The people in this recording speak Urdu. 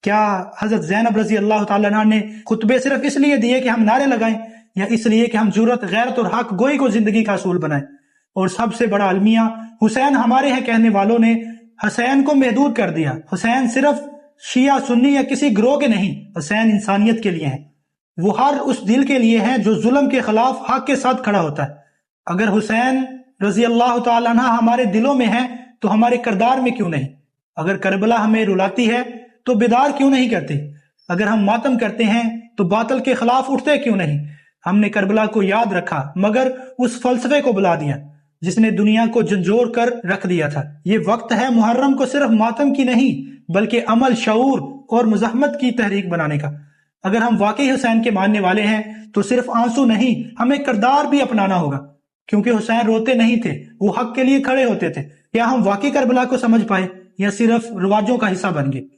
کیا حضرت زینب رضی اللہ تعالیٰ عنہ نے خطبے صرف اس لیے دیے کہ ہم نعرے لگائیں، یا اس لیے کہ ہم جرت، غیرت اور حق گوئی کو زندگی کا اصول بنائیں؟ اور سب سے بڑا المیہ، حسین ہمارے ہیں کہنے والوں نے حسین کو محدود کر دیا۔ حسین صرف شیعہ سنی یا کسی گروہ کے نہیں، حسین انسانیت کے لیے ہیں۔ وہ ہر اس دل کے لیے ہیں جو ظلم کے خلاف حق کے ساتھ کھڑا ہوتا ہے۔ اگر حسین رضی اللہ تعالیٰ عنہ ہمارے دلوں میں ہیں تو ہمارے کردار میں کیوں نہیں؟ اگر کربلا ہمیں رلاتی ہے تو بیدار کیوں نہیں کرتے؟ اگر ہم ماتم کرتے ہیں تو باطل کے خلاف اٹھتے کیوں نہیں؟ ہم نے کربلا کو یاد رکھا مگر اس فلسفے کو بلا دیا جس نے دنیا کو جھنجھوڑ کر رکھ دیا تھا۔ یہ وقت ہے محرم کو صرف ماتم کی نہیں بلکہ عمل، شعور اور مزاحمت کی تحریک بنانے کا۔ اگر ہم واقعی حسین کے ماننے والے ہیں تو صرف آنسو نہیں، ہمیں کردار بھی اپنانا ہوگا، کیونکہ حسین روتے نہیں تھے، وہ حق کے لیے کھڑے ہوتے تھے۔ کیا ہم واقعی کربلا کو سمجھ پائے یا صرف رواجوں کا حصہ بن گئے؟